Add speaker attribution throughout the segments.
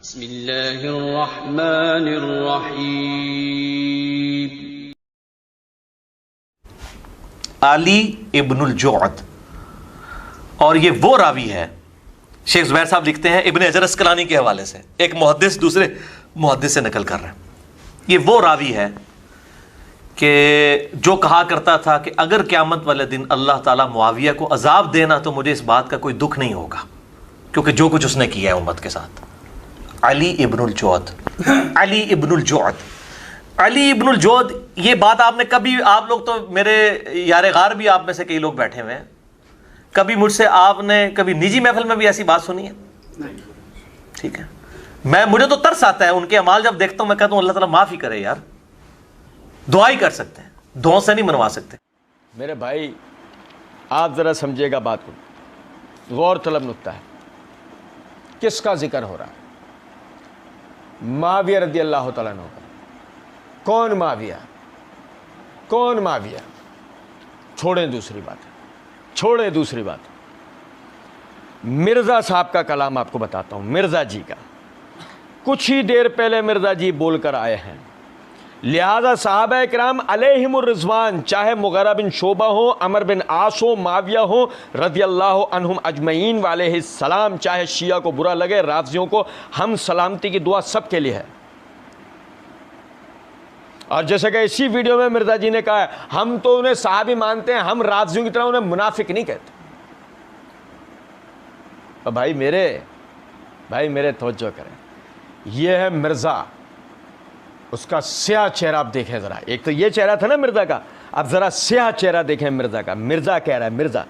Speaker 1: بسم اللہ الرحمن الرحیم۔
Speaker 2: علی ابن الجعد، اور یہ وہ راوی ہے، شیخ زبیر صاحب لکھتے ہیں ابن حجر اسقلانی کے حوالے سے، ایک محدث دوسرے محدث سے نقل کر رہے ہیں، یہ وہ راوی ہے کہ جو کہا کرتا تھا کہ اگر قیامت والے دن اللہ تعالیٰ معاویہ کو عذاب دینا تو مجھے اس بات کا کوئی دکھ نہیں ہوگا، کیونکہ جو کچھ اس نے کیا ہے امت کے ساتھ۔ علی ابن الجعد، علی ابن الجعد، علی ابن الجعد، یہ بات آپ نے کبھی، آپ لوگ تو میرے یار غار بھی آپ میں سے کئی لوگ بیٹھے ہوئے ہیں، کبھی مجھ سے آپ نے کبھی نجی محفل میں بھی ایسی بات سنی ہے؟ ٹھیک ہے، مجھے تو ترس آتا ہے ان کے اعمال جب دیکھتا ہوں، میں کہتا ہوں اللہ تعالیٰ معاف ہی کرے یار، دعا ہی کر سکتے ہیں، دعاؤں سے نہیں منوا سکتے۔
Speaker 3: میرے بھائی آپ ذرا سمجھیے گا بات کو، غور طلب نکتہ ہے، کس کا ذکر ہو رہا ہے؟ معاویہ رضی اللہ تعالیٰ عنہ کا۔ کون معاویہ؟ کون معاویہ؟ چھوڑیں دوسری بات، چھوڑیں دوسری بات، مرزا صاحب کا کلام آپ کو بتاتا ہوں، مرزا جی کا۔ کچھ ہی دیر پہلے مرزا جی بول کر آئے ہیں، لہذا صحابہ کرام علیہم الرضوان، چاہے مغیرہ بن شعبہ ہو، عمر بن عاص ہو، معاویہ ہو رضی اللہ عنہم اجمعین علیہ السلام، چاہے شیعہ کو برا لگے، رافضیوں کو، ہم سلامتی کی دعا سب کے لیے ہے۔ اور جیسے کہ اسی ویڈیو میں مرزا جی نے کہا ہے ہم تو انہیں صحابی مانتے ہیں، ہم رافضیوں کی طرح انہیں منافق نہیں کہتے۔ اور بھائی میرے توجہ کریں، یہ ہے مرزا، اس کا سیاہ چہرہ آپ دیکھیں ذرا، ایک تو یہ چہرہ تھا نا مرزا کا، اب ذرا سیاہ چہرہ دیکھیں مرزا کا۔ مرزا کہہ رہا ہے، مرزا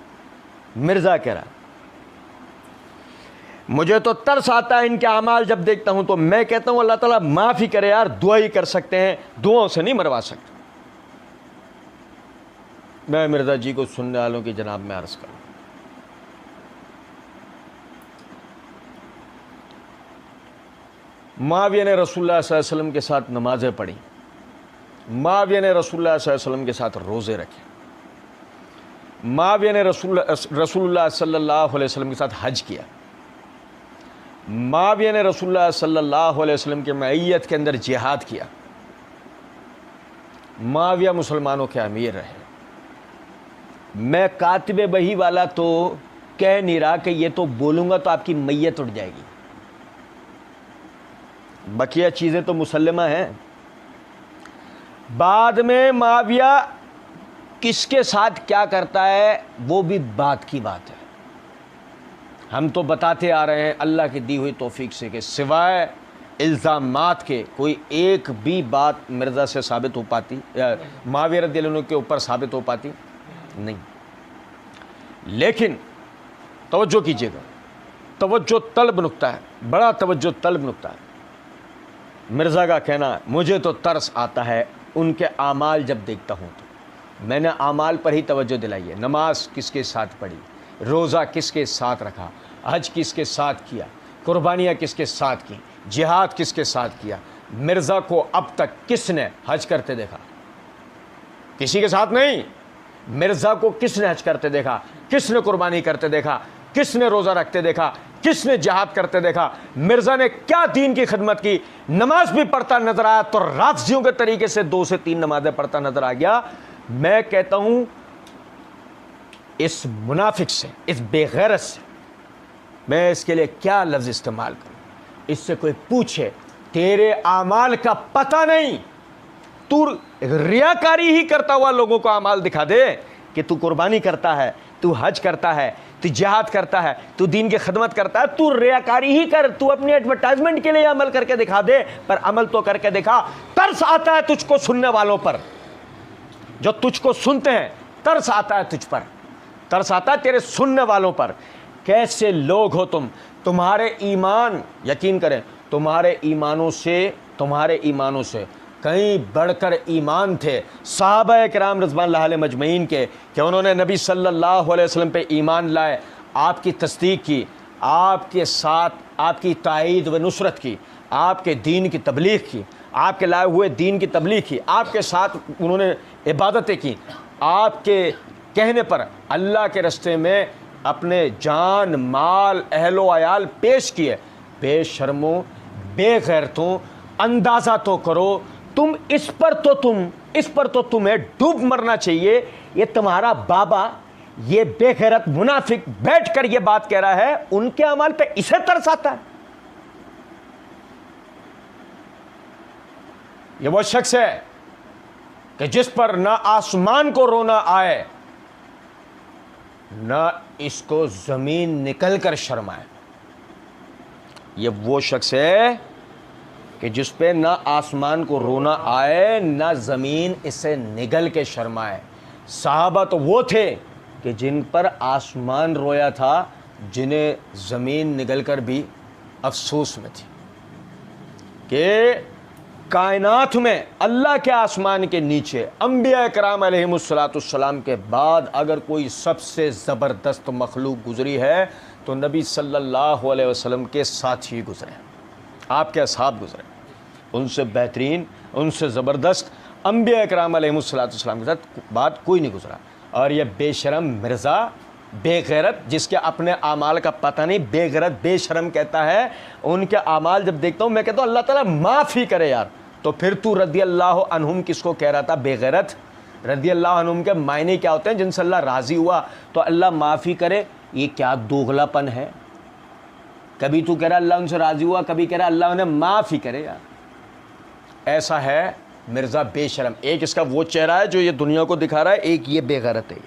Speaker 3: کہہ رہا ہے مجھے تو ترس آتا ہے ان کے اعمال جب دیکھتا ہوں، تو میں کہتا ہوں اللہ تعالیٰ معاف ہی کرے یار، دعا ہی کر سکتے ہیں، دعاؤں سے نہیں مروا سکتے۔ میں مرزا جی کو سننے والوں کی جناب میں عرض کروں، معاویہ نے رسول اللہ صلی اللہ علیہ وسلم کے ساتھ نمازیں پڑھی، معاویہ نے رسول اللہ صلی اللہ علیہ وسلم کے ساتھ روزے رکھے، معاویہ نے رسول اللہ صلی اللہ علیہ وسلم کے ساتھ حج کیا، معاویہ نے رسول اللہ صلی اللہ علیہ وسلم کے معیت کے اندر جہاد کیا، معاویہ مسلمانوں کے امیر رہے۔ میں کاتب وحی والا تو کہہ نہیں رہا کہ یہ تو بولوں گا تو آپ کی میت اٹھ جائے گی، بقیہ چیزیں تو مسلمہ ہیں۔ بعد میں معاویہ کس کے ساتھ کیا کرتا ہے وہ بھی بات کی بات ہے، ہم تو بتاتے آ رہے ہیں اللہ کی دی ہوئی توفیق سے کہ سوائے الزامات کے کوئی ایک بھی بات مرزا سے ثابت ہو پاتی، معاویہ رضی اللہ عنہ کے اوپر ثابت ہو پاتی نہیں۔ لیکن توجہ کیجیے گا، توجہ طلب نکتہ ہے، بڑا توجہ طلب نکتہ ہے۔ مرزا کا کہنا ہے مجھے تو ترس آتا ہے ان کے اعمال جب دیکھتا ہوں، تو میں نے اعمال پر ہی توجہ دلائی ہے، نماز کس کے ساتھ پڑھی، روزہ کس کے ساتھ رکھا، حج کس کے ساتھ کیا، قربانیاں کس کے ساتھ کی، جہاد کس کے ساتھ کیا۔ مرزا کو اب تک کس نے حج کرتے دیکھا؟ کسی کے ساتھ نہیں۔ مرزا کو کس نے حج کرتے دیکھا؟ کس نے قربانی کرتے دیکھا؟ کس نے روزہ رکھتے دیکھا؟ کس نے جہاد کرتے دیکھا؟ مرزا نے کیا دین کی خدمت کی؟ نماز بھی پڑھتا نظر آیا تو رافضیوں کے طریقے سے 2 سے 3 نمازیں پڑھتا نظر آ گیا۔ میں کہتا ہوں اس منافق سے، اس بے غیرت سے، میں اس کے لیے کیا لفظ استعمال کروں؟ اس سے کوئی پوچھے تیرے اعمال کا پتہ نہیں، تو ریاکاری ہی کرتا ہوا لوگوں کو اعمال دکھا دے کہ تو قربانی کرتا ہے، تو حج کرتا ہے، تو جہاد کرتا ہے، تو دین کی خدمت کرتا ہے، تو ریاکاری ہی کر، تو اپنی ایڈورٹائزمنٹ کے لیے عمل کر کے دکھا دے، پر عمل تو کر کے دکھا۔ ترس آتا ہے تجھ کو سننے والوں پر، جو تجھ کو سنتے ہیں ترس آتا ہے تجھ پر، ترس آتا ہے تیرے سننے والوں پر۔ کیسے لوگ ہو تم، تمہارے ایمان، یقین کریں تمہارے ایمانوں سے کہیں بڑھ کر ایمان تھے صحابہ کرام رضوان اللہ علیہم اجمعین کے، کہ انہوں نے نبی صلی اللہ علیہ وسلم پہ ایمان لائے، آپ کی تصدیق کی، آپ کے ساتھ آپ کی تائید و نصرت کی، آپ کے دین کی تبلیغ کی، آپ کے لائے ہوئے دین کی تبلیغ کی، آپ کے ساتھ انہوں نے عبادتیں کی، آپ کے کہنے پر اللہ کے راستے میں اپنے جان مال اہل و عیال پیش کیے۔ بے شرموں بے غیرتوں اندازہ تو کرو، اس پر تو تمہیں ڈوب مرنا چاہیے. یہ تمہارا بابا، یہ بے غیرت منافق بیٹھ کر یہ بات کہہ رہا ہے، ان کے اعمال پہ اسے ترس آتا ہے. یہ وہ شخص ہے کہ جس پر نہ آسمان کو رونا آئے نہ اس کو زمین نکل کر شرم آئے. یہ وہ شخص ہے کہ جس پہ نہ آسمان کو رونا آئے نہ زمین اسے نگل کے شرم آئے. صحابہ تو وہ تھے کہ جن پر آسمان رویا تھا، جنہیں زمین نگل کر بھی افسوس میں تھی کہ کائنات میں اللہ کے آسمان کے نیچے انبیاء کرام علیہم السلام کے بعد اگر کوئی سب سے زبردست مخلوق گزری ہے تو نبی صلی اللہ علیہ وسلم کے ساتھی گزرے، آپ کے اصحاب گزرے. ان سے بہترین، ان سے زبردست انبیاء کرام علیہم السلام کے ساتھ بعد کوئی نہیں گزرا. اور یہ بے شرم مرزا، بے غیرت، جس کے اپنے اعمال کا پتہ نہیں، بے غیرت بے شرم کہتا ہے. ان کے اعمال جب دیکھتا ہوں میں کہتا ہوں اللہ تعالیٰ معاف ہی کرے یار. تو پھر تو رضی اللہ عنہم کس کو کہہ رہا تھا بے غیرت؟ رضی اللہ عنہم کے معنی کیا ہوتے ہیں؟ جن سے اللہ راضی ہوا تو اللہ معافی کرے. یہ کیا دوغلا پن ہے؟ کبھی تو کہہ رہا اللہ ان سے راضی ہوا، کبھی کہہ رہا اللہ انہیں معاف ہی کرے یار. ایسا ہے مرزا بے شرم. ایک اس کا وہ چہرہ ہے جو یہ دنیا کو دکھا رہا ہے، ایک یہ بے غیرت ہے.